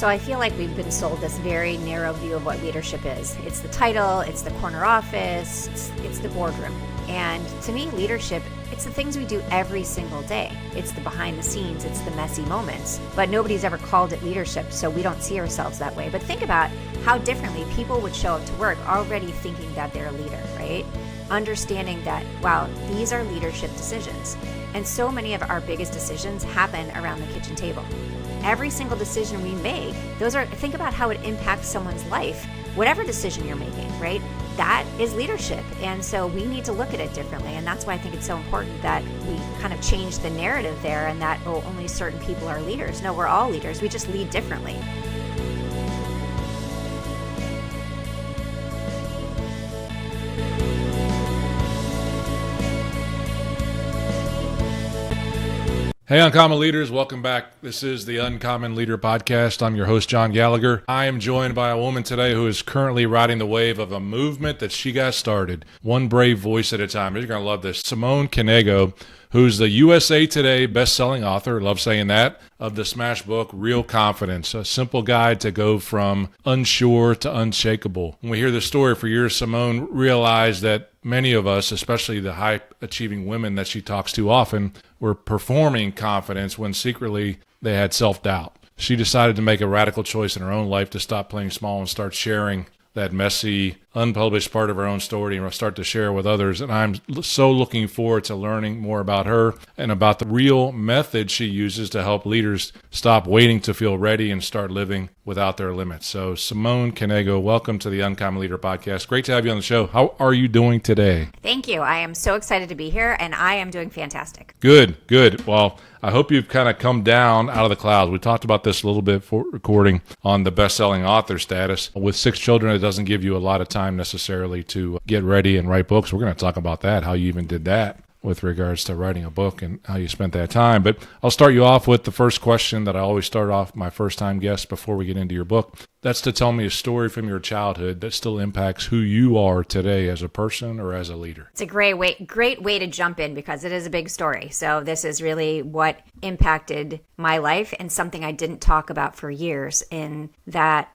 So I feel like we've been sold this very narrow view of what leadership is. It's the title, it's the corner office, it's the boardroom. And to me, leadership, it's the things we do every single day. It's the behind the scenes, it's the messy moments. But nobody's ever called it leadership, so we don't see ourselves that way. But think about how differently people would show up to work already thinking that they're a leader, right? Understanding that, wow, these are leadership decisions. And so many of our biggest decisions happen around the kitchen table. Every single decision we make, think about how it impacts someone's life. Whatever decision you're making, right? That is leadership. And so we need to look at it differently. And that's why I think it's so important that we kind of change the narrative there and that, only certain people are leaders. No, we're all leaders. We just lead differently. Hey, Uncommon Leaders, welcome back. This is the Uncommon Leader Podcast. I'm your host, John Gallagher. I am joined by a woman today who is currently riding the wave of a movement that she got started, one brave voice at a time. You're going to love this. Simone Knego, who's the USA Today best-selling author, love saying that, of the smash book, R.E.A.L. Confidence, a simple guide to go from unsure to unshakable. When we hear this story for years, Simone realized that many of us, especially the high-achieving women that she talks to often, were performing confidence when secretly they had self-doubt. She decided to make a radical choice in her own life to stop playing small and start sharing that messy, unpublished part of her own story and start to share with others. And I'm so looking forward to learning more about her and about the real method she uses to help leaders stop waiting to feel ready and start living without their limits. So Simone Knego, welcome to the Uncommon Leader Podcast. Great to have you on the show. How are you doing today? Thank you. I am so excited to be here, and I am doing fantastic. Good. Well, I hope you've kind of come down out of the clouds. We talked about this a little bit for recording on the best-selling author status. With 6 children, it doesn't give you a lot of time necessarily to get ready and write books. We're going to talk about that, how you even did that with regards to writing a book and how you spent that time. But I'll start you off with the first question that I always start off my first-time guests before we get into your book. That's to tell me a story from your childhood that still impacts who you are today as a person or as a leader. It's a great way to jump in because it is a big story. So this is really what impacted my life and something I didn't talk about for years, in that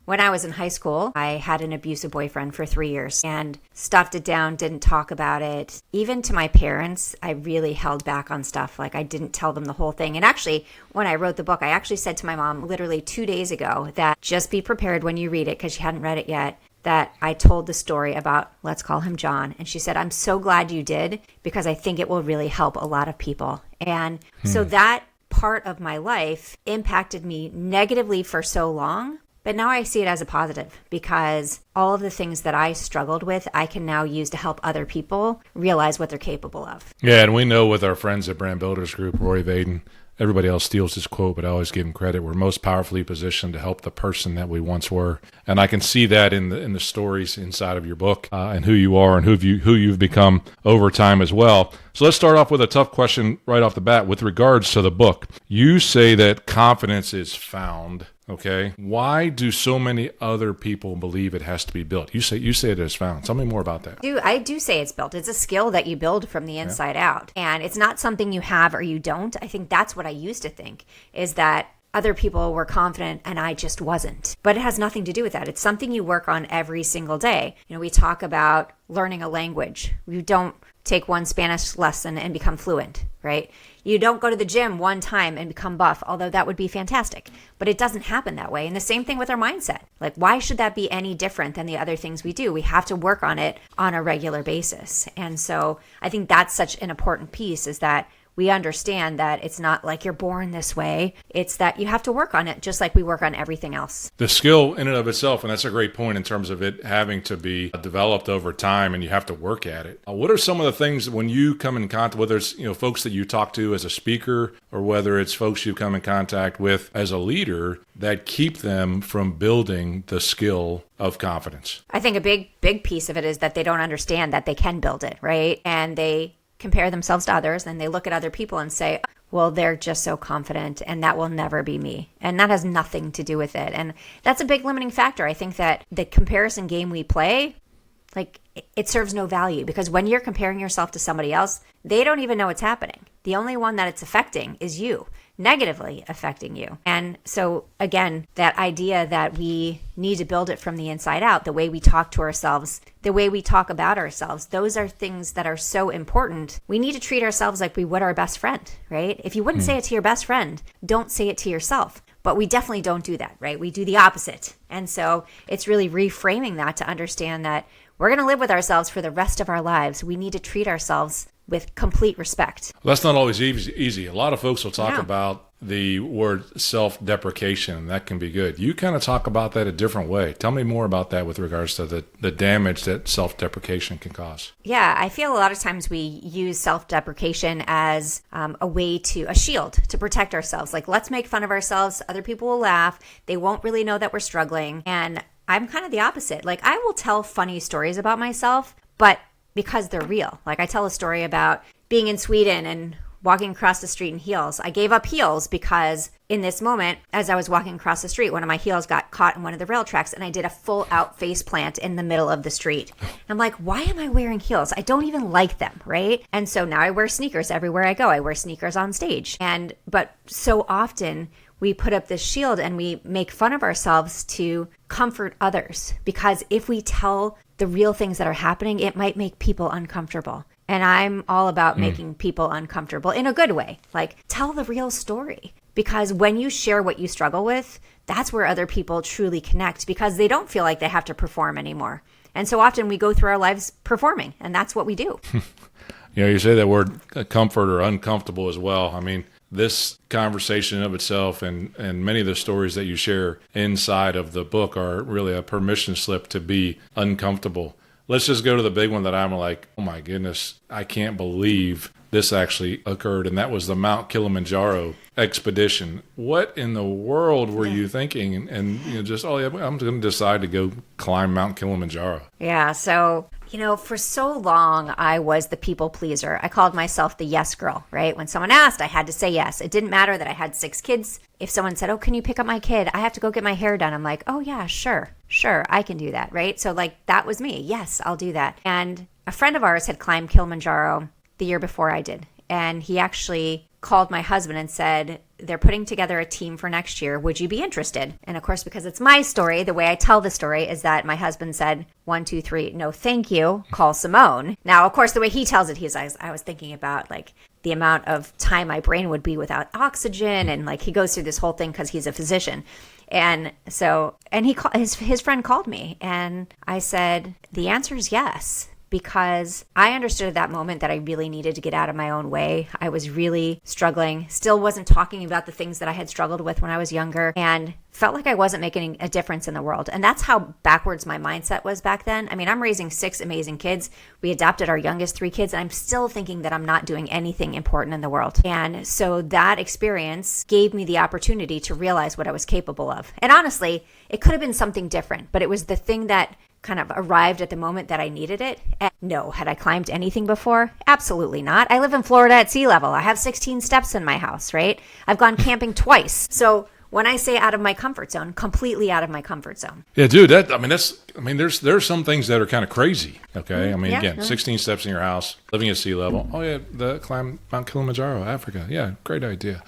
when I was in high school, I had an abusive boyfriend for 3 years and stuffed it down, didn't talk about it. Even to my parents, I really held back on stuff. Like, I didn't tell them the whole thing. And actually, when I wrote the book, I actually said to my mom literally 2 days ago that just be prepared when you read it, because she hadn't read it yet, that I told the story about, let's call him John. And she said, I'm so glad you did, because I think it will really help a lot of people. And so that part of my life impacted me negatively for so long. But now I see it as a positive, because all of the things that I struggled with, I can now use to help other people realize what they're capable of. Yeah, and we know with our friends at Brand Builders Group, Roy Vaden, everybody else steals his quote, but I always give him credit. We're most powerfully positioned to help the person that we once were. And I can see that in the stories inside of your book and who you are and who you've become over time as well. So let's start off with a tough question right off the bat with regards to the book. You say that confidence is found. Okay. Why do so many other people believe it has to be built? You say it is found. Tell me more about that. I do say it's built. It's a skill that you build from the inside out. And it's not something you have or you don't. I think that's what I used to think, is that other people were confident and I just wasn't. But it has nothing to do with that. It's something you work on every single day. We talk about learning a language. You don't take one Spanish lesson and become fluent, right? You don't go to the gym one time and become buff, although that would be fantastic. But it doesn't happen that way. And the same thing with our mindset. Like, why should that be any different than the other things we do? We have to work on it on a regular basis. And so I think that's such an important piece, is that we understand that it's not like you're born this way. It's that you have to work on it just like we work on everything else. The skill in and of itself, and that's a great point in terms of it having to be developed over time and you have to work at it. What are some of the things when you come in contact, whether it's folks that you talk to as a speaker or whether it's folks you come in contact with as a leader, that keep them from building the skill of confidence? I think a big piece of it is that they don't understand that they can build it, right? And they compare themselves to others, and they look at other people and say, well, they're just so confident and that will never be me. And that has nothing to do with it. And that's a big limiting factor. I think that the comparison game we play, like, it serves no value, because when you're comparing yourself to somebody else, they don't even know it's happening. The only one that it's affecting is you. negatively affecting you. And so again, that idea that we need to build it from the inside out, the way we talk to ourselves, the way we talk about ourselves, those are things that are so important. We need to treat ourselves like we would our best friend, right? If you wouldn't say it to your best friend, don't say it to yourself. But we definitely don't do that, right? We do the opposite. And so it's really reframing that to understand that we're going to live with ourselves for the rest of our lives. We need to treat ourselves with complete respect. Well, that's not always easy. A lot of folks will talk about the word self-deprecation. That can be good. You kind of talk about that a different way. Tell me more about that with regards to the damage that self-deprecation can cause. Yeah, I feel a lot of times we use self-deprecation as a shield to protect ourselves. Like, let's make fun of ourselves. Other people will laugh. They won't really know that we're struggling. And I'm kind of the opposite. Like, I will tell funny stories about myself, but because they're real. Like, I tell a story about being in Sweden and walking across the street in heels. I gave up heels because in this moment, as I was walking across the street, one of my heels got caught in one of the rail tracks and I did a full out face plant in the middle of the street. I'm like, why am I wearing heels? I don't even like them, right? And so now I wear sneakers everywhere I go. I wear sneakers on stage. But so often we put up this shield and we make fun of ourselves to comfort others, because if we tell the real things that are happening, it might make people uncomfortable. And I'm all about making people uncomfortable in a good way. Like, tell the real story. Because when you share what you struggle with, that's where other people truly connect, because they don't feel like they have to perform anymore. And so often we go through our lives performing, and that's what we do. You say that word comfort or uncomfortable as well. I mean, this conversation of itself and many of the stories that you share inside of the book are really a permission slip to be uncomfortable. Let's just go to the big one that I'm like, oh my goodness, I can't believe this actually occurred. And that was the Mount Kilimanjaro expedition. What in the world were you thinking? And just, oh yeah, I'm going to decide to go climb Mount Kilimanjaro. Yeah. So, for so long, I was the people pleaser. I called myself the yes girl, right? When someone asked, I had to say yes. It didn't matter that I had 6 kids. If someone said, oh, can you pick up my kid? I have to go get my hair done. I'm like, oh yeah, sure, I can do that, right? So that was me. Yes, I'll do that. And a friend of ours had climbed Kilimanjaro the year before I did. And he actually called my husband and said, they're putting together a team for next year. Would you be interested? And of course, because it's my story, the way I tell the story is that my husband said, 1, 2, 3, no, thank you. Call Simone. Now, of course, the way he tells it, I was thinking about the amount of time my brain would be without oxygen. And he goes through this whole thing because he's a physician. And so, his friend called me and I said, the answer is yes. Because I understood at that moment that I really needed to get out of my own way. I was really struggling, still wasn't talking about the things that I had struggled with when I was younger, and felt like I wasn't making a difference in the world. And that's how backwards my mindset was back then. I mean, I'm raising 6 amazing kids. We adopted our youngest 3 kids, and I'm still thinking that I'm not doing anything important in the world. And so that experience gave me the opportunity to realize what I was capable of. And honestly, it could have been something different, but it was the thing that kind of arrived at the moment that I needed it. And no, had I climbed anything before? Absolutely not. I live in Florida at sea level. I have 16 steps in my house, right? I've gone camping twice. So when I say out of my comfort zone, completely out of my comfort zone. Yeah, dude, there's some things that are kind of crazy. Okay. I mean, 16 steps in your house, living at sea level. Oh yeah. The climb Mount Kilimanjaro, Africa. Yeah. Great idea.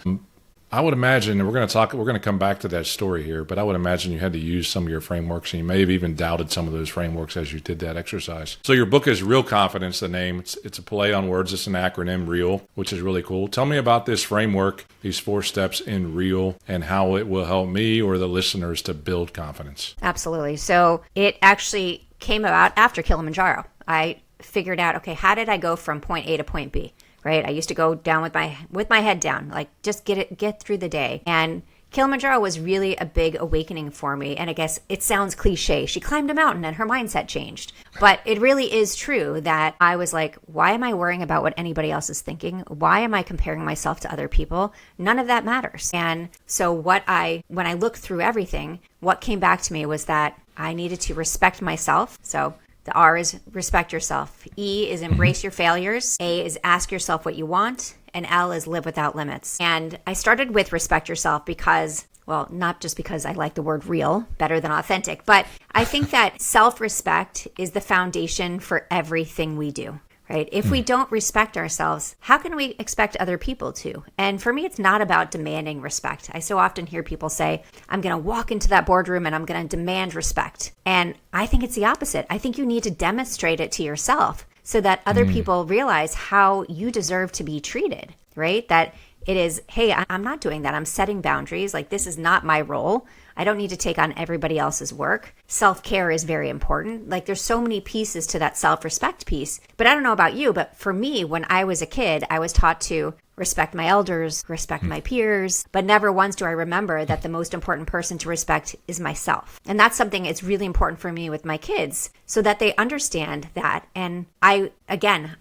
I would imagine, and we're going to come back to that story here, but I would imagine you had to use some of your frameworks, and you may have even doubted some of those frameworks as you did that exercise. So your book is Real Confidence, the name. It's a play on words. It's an acronym, REAL, which is really cool. Tell me about this framework, these 4 steps in REAL, and how it will help me or the listeners to build confidence. Absolutely. So it actually came about after Kilimanjaro. I figured out, okay, how did I go from point A to point B? Right? I used to go down with my head down, just get through the day. And Kilimanjaro was really a big awakening for me. And I guess it sounds cliche. She climbed a mountain and her mindset changed. But it really is true that I was like, why am I worrying about what anybody else is thinking? Why am I comparing myself to other people? None of that matters. And so when I looked through everything, what came back to me was that I needed to respect myself. So the R is respect yourself. E is embrace your failures. A is ask yourself what you want. And L is live without limits. And I started with respect yourself because, well, not just because I like the word real better than authentic, but I think that self-respect is the foundation for everything we do, right? If we don't respect ourselves, how can we expect other people to? And for me, it's not about demanding respect. I so often hear people say, I'm going to walk into that boardroom and I'm going to demand respect. And I think it's the opposite. I think you need to demonstrate it to yourself so that other people realize how you deserve to be treated, right? That it is, hey, I'm not doing that. I'm setting boundaries. Like, this is not my role. I don't need to take on everybody else's work. Self-care is very important. Like, there's so many pieces to that self-respect piece. But I don't know about you, but for me, when I was a kid, I was taught to respect my elders, respect my peers, but never once do I remember that the most important person to respect is myself. And that's something it's really important for me with my kids so that they understand that. And I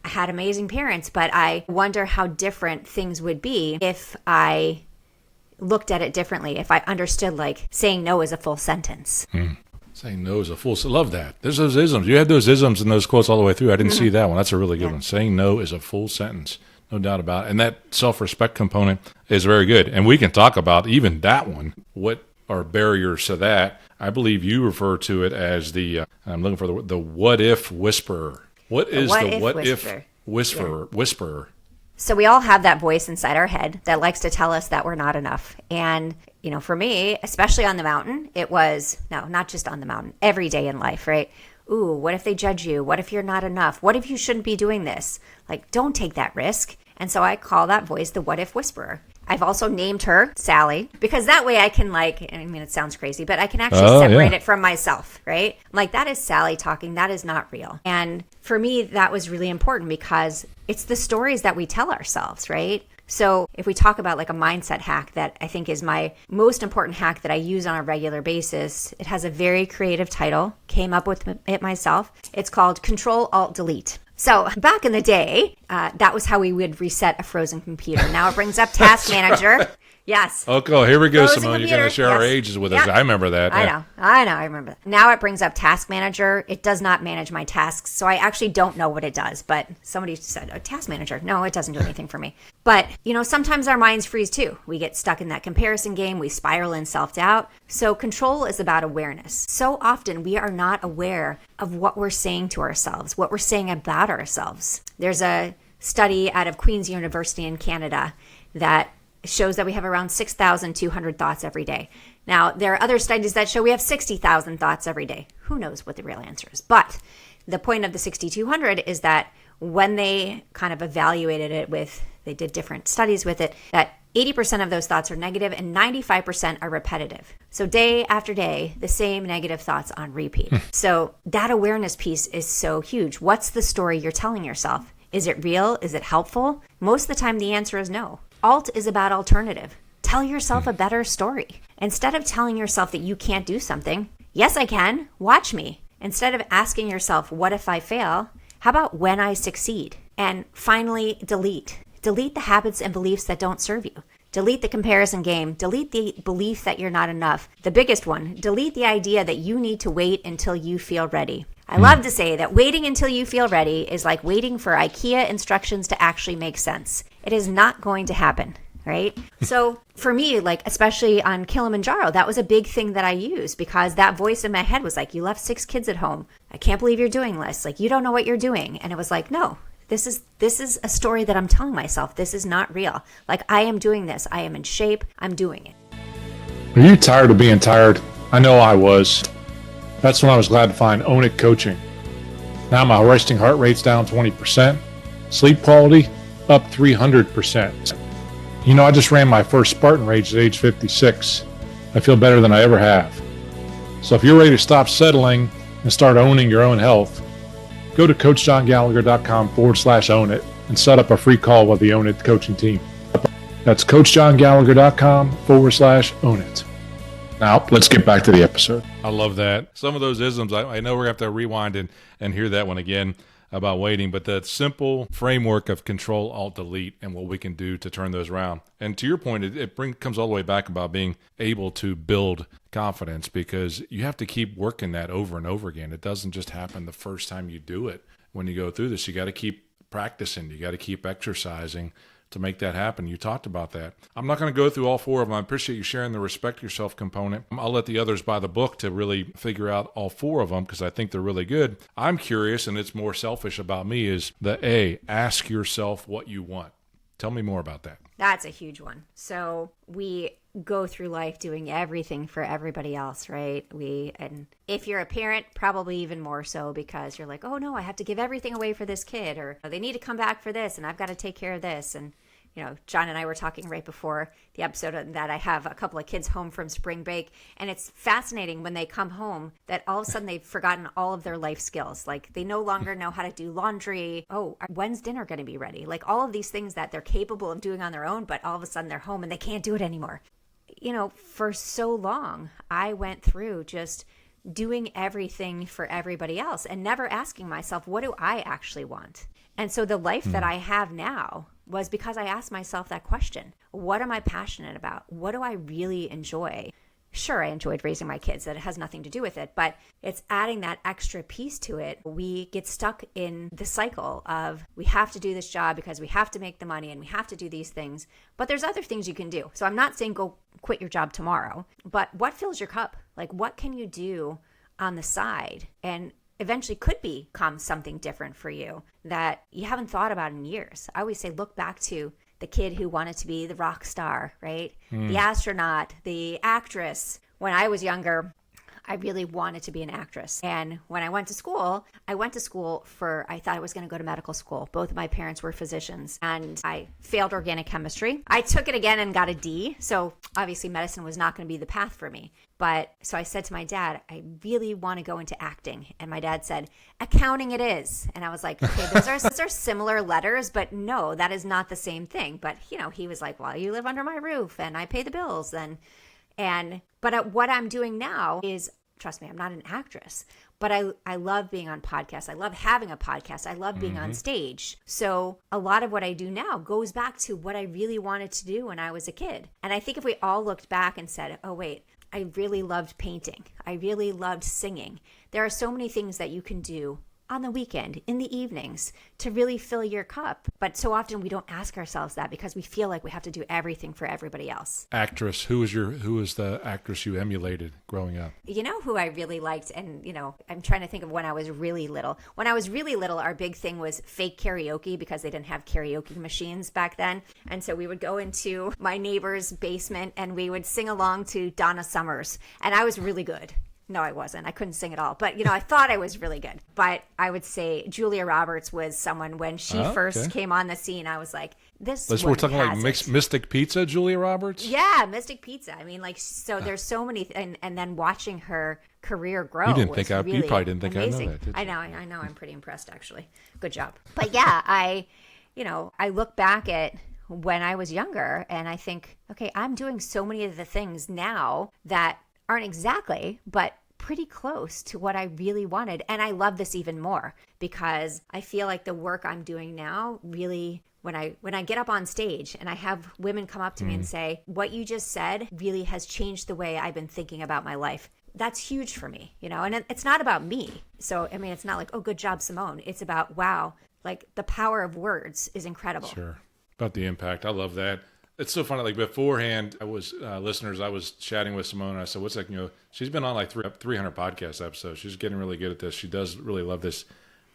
had amazing parents, but I wonder how different things would be if I looked at it differently, if I understood like saying no is a full sentence. Saying no is a full sentence. Love that. There's those isms. You had those isms and those quotes all the way through. I didn't see that one. That's a really good one. Saying no is a full sentence. No doubt about it. And that self-respect component is very good. And we can talk about even that one. What are barriers to that? I believe you refer to it as I'm looking for the what if whisperer. What is the what if whisperer? So we all have that voice inside our head that likes to tell us that we're not enough. And, for me, especially on the mountain, it was, not just on the mountain, every day in life, right? Ooh, what if they judge you? What if you're not enough? What if you shouldn't be doing this? Like, don't take that risk. And so I call that voice the what if whisperer. I've also named her Sally because that way I can it sounds crazy, but I can actually separate it from myself, right? I'm like, that is Sally talking. That is not real. And for me, that was really important because it's the stories that we tell ourselves, right? So if we talk about like a mindset hack that I think is my most important hack that I use on a regular basis, it has a very creative title, came up with it myself. It's called Control Alt Delete. So back in the day, that was how we would reset a frozen computer. Now it brings up Task Manager. Yes. Okay, here we go, Frozen Simone. computer. You're going to share our ages with us. I remember that. I remember that. Now it brings up Task Manager. It does not manage my tasks, so I actually don't know what it does. But somebody said, Task Manager. No, it doesn't do anything for me. But, sometimes our minds freeze too. We get stuck in that comparison game. We spiral in self-doubt. So control is about awareness. So often we are not aware of what we're saying to ourselves, what we're saying about ourselves. There's a study out of Queen's University in Canada that shows that we have around 6,200 thoughts every day. Now, there are other studies that show we have 60,000 thoughts every day. Who knows what the real answer is? But the point of the 6,200 is that when they kind of evaluated it they did different studies with it, that 80% of those thoughts are negative and 95% are repetitive. So day after day, the same negative thoughts on repeat. So that awareness piece is so huge. What's the story you're telling yourself? Is it real? Is it helpful? Most of the time, the answer is no. Alt is about alternative. Tell yourself a better story. Instead of telling yourself that you can't do something, yes, I can. Watch me. Instead of asking yourself, what if I fail? How about when I succeed? And finally, delete. Delete the habits and beliefs that don't serve you. Delete the comparison game. Delete the belief that you're not enough. The biggest one, delete the idea that you need to wait until you feel ready. I love to say that waiting until you feel ready is like waiting for IKEA instructions to actually make sense. It is not going to happen, right? So for me, like especially on Kilimanjaro, that was a big thing that I used because that voice in my head was like, you left 6 kids at home. I can't believe you're doing this. Like, you don't know what you're doing. And it was like, no, this is a story that I'm telling myself. This is not real. Like, I am doing this. I am in shape. I'm doing it. Are you tired of being tired? I know I was. That's when I was glad to find Own It Coaching. Now my resting heart rate's down 20%. Sleep quality up 300%. I just ran my first Spartan race at age 56. I feel better than I ever have. So if you're ready to stop settling and start owning your own health, go to CoachJohnGallagher.com/own it and set up a free call with the Own It coaching team. That's CoachJohnGallagher.com/own it. Now, let's get back to the episode. I love that. Some of those isms, I know we're going to have to rewind and hear that one again about waiting, but the simple framework of Control, Alt, Delete and what we can do to turn those around. And to your point, it comes all the way back about being able to build confidence because you have to keep working that over and over again. It doesn't just happen the first time you do it. When you go through this, you got to keep practicing. You got to keep exercising to make that happen. You talked about that. I'm not going to go through all 4 of them. I appreciate you sharing the respect yourself component. I'll let the others buy the book to really figure out all 4 of them because I think they're really good. I'm curious, and it's more selfish about me, is the A, ask yourself what you want. Tell me more about that. That's a huge one. So we go through life doing everything for everybody else, right? And if you're a parent, probably even more so because you're like, oh no, I have to give everything away for this kid, or they need to come back for this and I've got to take care of this. And John and I were talking right before the episode that I have a couple of kids home from spring break. And it's fascinating when they come home that all of a sudden they've forgotten all of their life skills. Like they no longer know how to do laundry. Oh, when's dinner going to be ready? Like all of these things that they're capable of doing on their own, but all of a sudden they're home and they can't do it anymore. For so long, I went through just doing everything for everybody else and never asking myself, what do I actually want? And so the life that I have now was because I asked myself that question. What am I passionate about? What do I really enjoy? Sure, I enjoyed raising my kids. That has nothing to do with it, but it's adding that extra piece to it. We get stuck in the cycle of we have to do this job because we have to make the money and we have to do these things, but there's other things you can do. So I'm not saying go quit your job tomorrow, but what fills your cup? Like what can you do on the side and eventually could become something different for you that you haven't thought about in years? I always say, look back to the kid who wanted to be the rock star, right? The astronaut, the actress. When I was younger, I really wanted to be an actress. And when I went to school I thought I was going to go to medical school. Both of my parents were physicians and I failed organic chemistry. I took it again and got a D. So obviously medicine was not going to be the path for me. But so I said to my dad, I really want to go into acting. And my dad said, accounting it is. And I was like, okay, those are similar letters, but no, that is not the same thing. But he was like, well, you live under my roof and I pay the bills. But what I'm doing now is, trust me, I'm not an actress, but I love being on podcasts. I love having a podcast. I love being on stage. So a lot of what I do now goes back to what I really wanted to do when I was a kid. And I think if we all looked back and said, oh, wait, I really loved painting. I really loved singing. There are so many things that you can do on the weekend, in the evenings, to really fill your cup. But so often we don't ask ourselves that because we feel like we have to do everything for everybody else. Actress, who was the actress you emulated growing up? You know who I really liked, and I'm trying to think of when I was really little. When I was really little, our big thing was fake karaoke because they didn't have karaoke machines back then. And so we would go into my neighbor's basement and we would sing along to Donna Summers. And I was really good. No, I wasn't. I couldn't sing at all. But, I thought I was really good. But I would say Julia Roberts was someone, when she first came on the scene, I was like, we're talking like Mystic Pizza, Julia Roberts? Yeah, Mystic Pizza. I mean, there's so many, and then watching her career grow. You probably didn't think amazing. I know that, did you? I know. I'm pretty impressed, actually. Good job. But yeah, I look back at when I was younger and I think, okay, I'm doing so many of the things now that aren't exactly, but pretty close to what I really wanted. And I love this even more because I feel like the work I'm doing now really, when I get up on stage and I have women come up to me and say, what you just said really has changed the way I've been thinking about my life. That's huge for me, and it's not about me. So, I mean, it's not like, oh, good job, Simone. It's about, wow, like the power of words is incredible. Sure. About the impact. I love that. It's so funny. Like beforehand, I was chatting with Simone. And I said, "What's that? She's been on like 300 podcast episodes. She's getting really good at this. She does really love this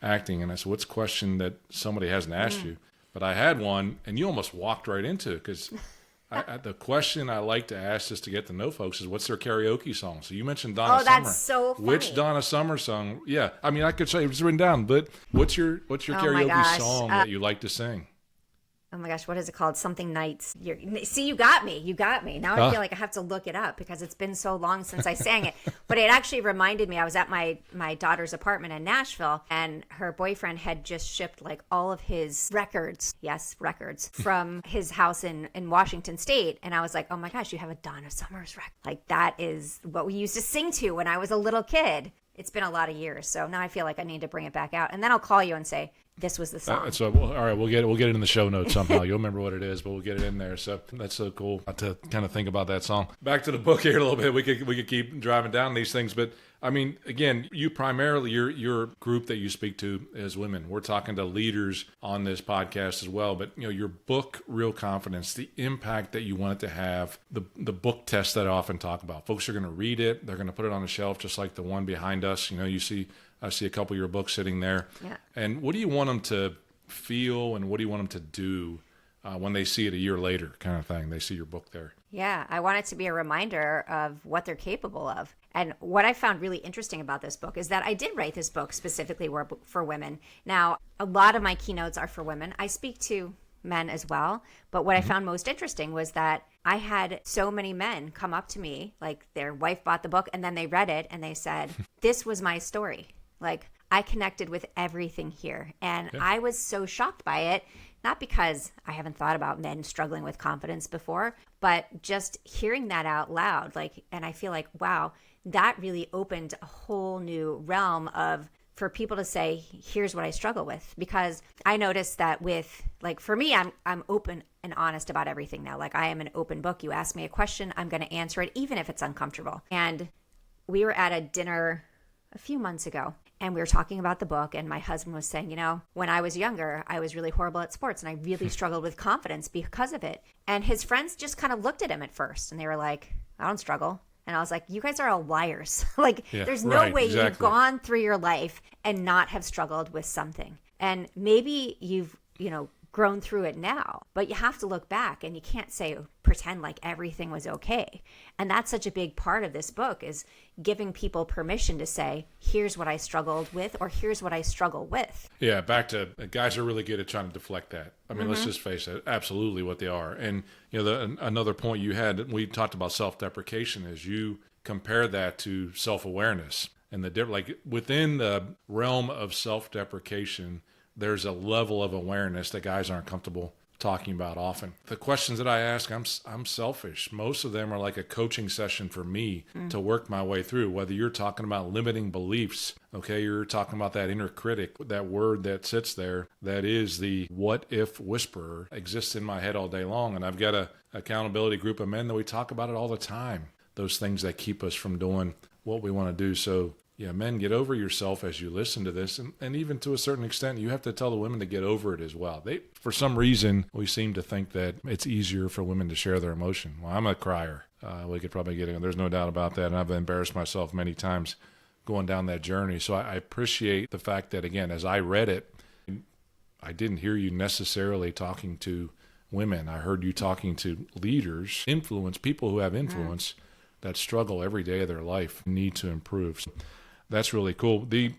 acting." And I said, "What's a question that somebody hasn't asked you?" But I had one, and you almost walked right into it because the question I like to ask just to get to know folks is, "What's their karaoke song?" So you mentioned Donna Summer. Oh, that's so funny. Which Donna Summer song? Yeah, I mean, I could say it's written down, but what's your karaoke song that you like to sing? Oh my gosh, what is it called? Something Nights. See, you got me. Now I feel like I have to look it up because it's been so long since I sang it. But it actually reminded me, I was at my daughter's apartment in Nashville, and her boyfriend had just shipped like all of his records, from his house in Washington State. And I was like, oh my gosh, you have a Donna Summers record. Like that is what we used to sing to when I was a little kid. It's been a lot of years, so now I feel like I need to bring it back out. And then I'll call you and say, this was the song. All right, we'll get it in the show notes somehow. You'll remember what it is, but we'll get it in there. So that's so cool to kind of think about that song. Back to the book here a little bit. We could keep driving down these things, but I mean, again, you primarily, your group that you speak to is women. We're talking to leaders on this podcast as well. But, your book, Real Confidence, the impact that you want it to have, the book test that I often talk about. Folks are going to read it. They're going to put it on the shelf, just like the one behind us. I see a couple of your books sitting there. Yeah. And what do you want them to feel, and what do you want them to do when they see it a year later, kind of thing? They see your book there. Yeah, I want it to be a reminder of what they're capable of. And what I found really interesting about this book is that I did write this book specifically for women. Now, a lot of my keynotes are for women. I speak to men as well. But what I found most interesting was that I had so many men come up to me, like their wife bought the book and then they read it and they said, this was my story. Like, I connected with everything here. And I was so shocked by it, not because I haven't thought about men struggling with confidence before, but just hearing that out loud. And I feel like, wow, that really opened a whole new realm for people to say, here's what I struggle with. Because I noticed that for me, I'm open and honest about everything now. Like, I am an open book. You ask me a question, I'm going to answer it, even if it's uncomfortable. And we were at a dinner a few months ago, and we were talking about the book, and my husband was saying, when I was younger, I was really horrible at sports, and I really struggled with confidence because of it. And his friends just kind of looked at him at first, and they were like, I don't struggle. And I was like, you guys are all liars. There's no way you've gone through your life and not have struggled with something. And maybe you've, grown through it now, but you have to look back, and you can't pretend like everything was okay. And that's such a big part of this book, is giving people permission to say, here's what I struggled with, or here's what I struggle with. Yeah, back to guys are really good at trying to deflect that. I mean, let's just face it, absolutely what they are. And, another point you had, we talked about self-deprecation, is you compare that to self-awareness. And within the realm of self-deprecation, there's a level of awareness that guys aren't comfortable talking about often. The questions that I ask, I'm selfish. Most of them are like a coaching session for me to work my way through, whether you're talking about limiting beliefs, okay, you're talking about that inner critic, that word that sits there, that is the what if whisperer, exists in my head all day long. And I've got a accountability group of men that we talk about it all the time, those things that keep us from doing what we want to do. So yeah, men, get over yourself as you listen to this. And even to a certain extent, you have to tell the women to get over it as well. For some reason, we seem to think that it's easier for women to share their emotion. Well, I'm a crier. We could probably get in. There's no doubt about that. And I've embarrassed myself many times going down that journey. So I appreciate the fact that, again, as I read it, I didn't hear you necessarily talking to women. I heard you talking to leaders, people who have influence that struggle every day of their life, need to improve. So that's really cool. The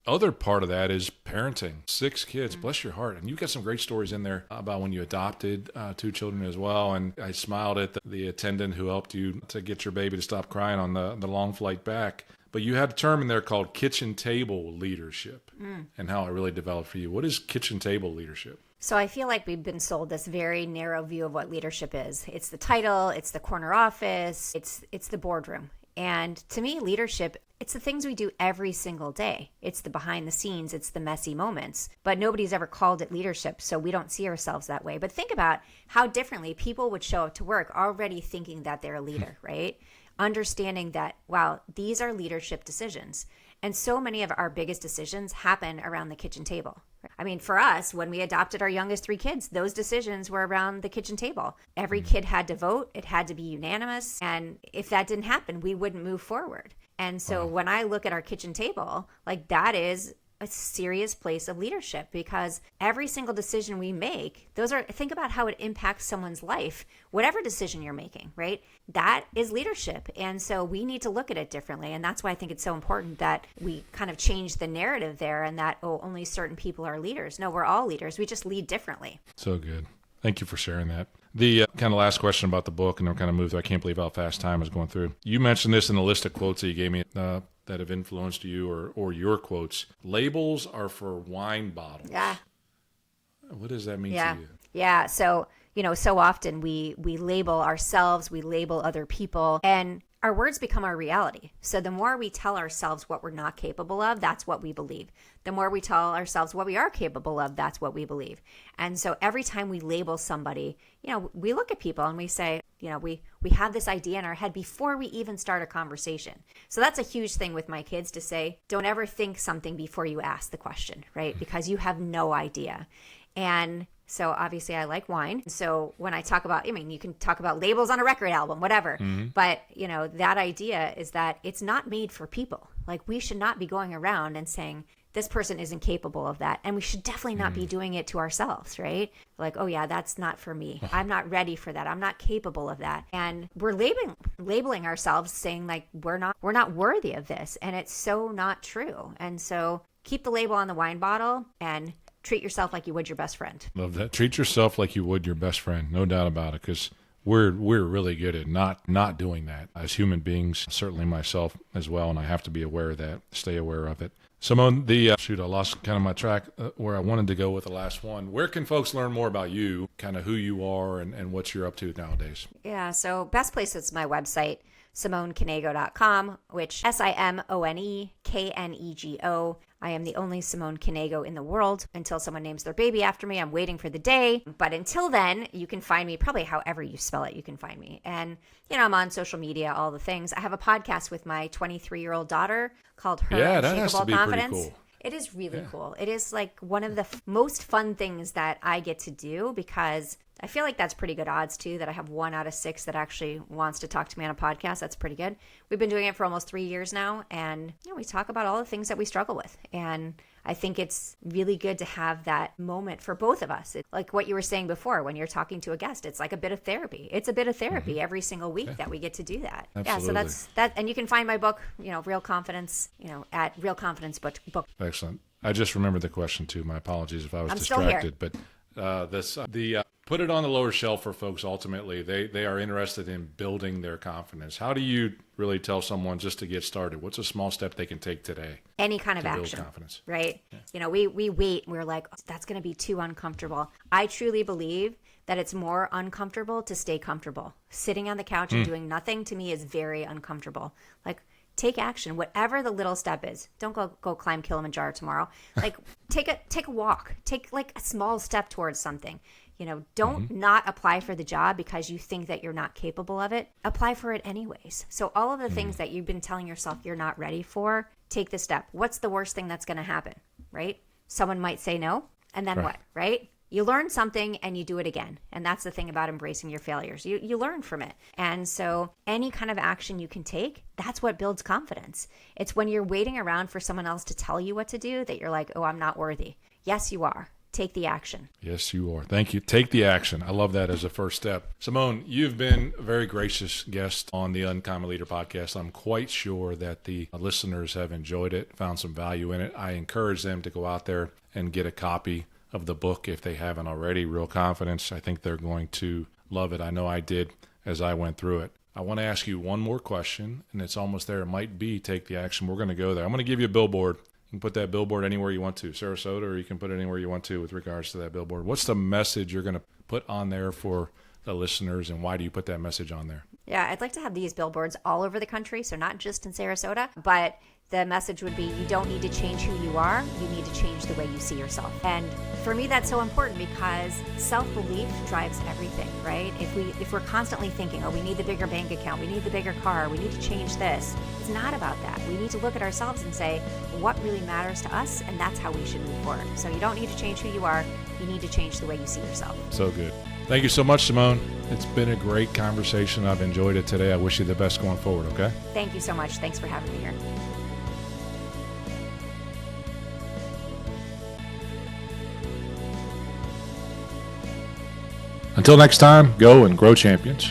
other part of that is parenting. 6 kids, bless your heart. And you've got some great stories in there about when you adopted 2 children as well. And I smiled at the attendant who helped you to get your baby to stop crying on the long flight back. But you had a term in there called kitchen table leadership and how it really developed for you. What is kitchen table leadership? So I feel like we've been sold this very narrow view of what leadership is. It's the title, it's the corner office, it's the boardroom. And to me, leadership, it's the things we do every single day. It's the behind the scenes, it's the messy moments. But nobody's ever called it leadership, so we don't see ourselves that way. But think about how differently people would show up to work already thinking that they're a leader, right? Understanding that, wow, these are leadership decisions. And so many of our biggest decisions happen around the kitchen table. I mean, for us, when we adopted our youngest 3 kids, those decisions were around the kitchen table. Every kid had to vote. It had to be unanimous. And if that didn't happen, we wouldn't move forward. And so when I look at our kitchen table, that is a serious place of leadership, because every single decision we make, think about how it impacts someone's life, whatever decision you're making, right? That is leadership. And so we need to look at it differently. And that's why I think it's so important that we kind of change the narrative there, and that, only certain people are leaders. No, we're all leaders. We just lead differently. So good. Thank you for sharing that. The kind of last question about the book, and I'm kind of moved. I can't believe how fast time is going through. You mentioned this in the list of quotes that you gave me that have influenced you, or your quotes. Labels are for wine bottles. Yeah. What does that mean to you? Yeah. So, so often we label ourselves, we label other people, and our words become our reality. So the more we tell ourselves what we're not capable of, that's what we believe. The more we tell ourselves what we are capable of, that's what we believe. And so every time we label somebody, we look at people and we say, we have this idea in our head before we even start a conversation. So that's a huge thing with my kids to say, don't ever think something before you ask the question, right? Because you have no idea. And so obviously I like wine. So when I talk about, you can talk about labels on a record album, whatever. But, that idea is that it's not made for people. Like, we should not be going around and saying, this person isn't capable of that. And we should definitely not be doing it to ourselves, right? Like, oh yeah, that's not for me. I'm not ready for that. I'm not capable of that. And we're labeling ourselves saying like, we're not worthy of this. And it's so not true. And so keep the label on the wine bottle and treat yourself like you would your best friend. Love that. Treat yourself like you would your best friend. No doubt about it. Because we're really good at not doing that as human beings, certainly myself as well. And I have to be aware of that, stay aware of it. Simone, I lost kind of my track where I wanted to go with the last one. Where can folks learn more about you, kind of who you are and what you're up to nowadays? Yeah, so best place is my website, SimoneKnego.com, which SimoneKnego. I am the only Simone Knego in the world. Until someone names their baby after me, I'm waiting for the day. But until then, you can find me probably however you spell it, you can find me. And, I'm on social media, all the things. I have a podcast with my 23-year-old daughter called Unshakable Confidence. Cool. It is really cool. It is like one of the most fun things that I get to do because I feel like that's pretty good odds too, that I have 1 out of 6 that actually wants to talk to me on a podcast. That's pretty good. We've been doing it for almost 3 years now. And we talk about all the things that we struggle with. And I think it's really good to have that moment for both of us. It's like what you were saying before, when you're talking to a guest, it's like a bit of therapy. It's a bit of therapy every single week that we get to do that. Absolutely. Yeah, so that's that. And you can find my book, Real Confidence, at Real Confidence book. Excellent. I just remembered the question too. My apologies if I was distracted. But put it on the lower shelf for folks. Ultimately, they are interested in building their confidence. How do you really tell someone just to get started? What's a small step they can take today? Any kind of to action, build confidence? Right? Yeah. We wait. We're like, oh, that's going to be too uncomfortable. I truly believe that it's more uncomfortable to stay comfortable. Sitting on the couch and doing nothing to me is very uncomfortable. Like, take action, whatever the little step is. Don't go climb Kilimanjaro tomorrow. Like, take a walk. Take like a small step towards something. Don't not apply for the job because you think that you're not capable of it. Apply for it anyways. So all of the things that you've been telling yourself you're not ready for, take the step. What's the worst thing that's going to happen, right? Someone might say no, and then what, right? You learn something and you do it again. And that's the thing about embracing your failures. You learn from it. And so any kind of action you can take, that's what builds confidence. It's when you're waiting around for someone else to tell you what to do that you're like, oh, I'm not worthy. Yes, you are. Take the action. Yes, you are. Thank you. Take the action. I love that as a first step. Simone, you've been a very gracious guest on the Uncommon Leader podcast. I'm quite sure that the listeners have enjoyed it, found some value in it. I encourage them to go out there and get a copy of the book if they haven't already, Real Confidence. I think they're going to love it. I know I did as I went through it. I want to ask you one more question, and it's almost there. It might be take the action. We're going to go there. I'm going to give you a billboard. You can put that billboard anywhere you want to, Sarasota, or you can put it anywhere you want to with regards to that billboard. What's the message you're going to put on there for the listeners, and why do you put that message on there? Yeah, I'd like to have these billboards all over the country, so not just in Sarasota, but the message would be, you don't need to change who you are, you need to change the way you see yourself. And for me, that's so important because self-belief drives everything, right? If we're constantly thinking, oh, we need the bigger bank account, we need the bigger car, we need to change this, it's not about that. We need to look at ourselves and say, what really matters to us, and that's how we should move forward. So you don't need to change who you are, you need to change the way you see yourself. So good. Thank you so much, Simone. It's been a great conversation. I've enjoyed it today. I wish you the best going forward, okay? Thank you so much. Thanks for having me here. Until next time, go and grow champions.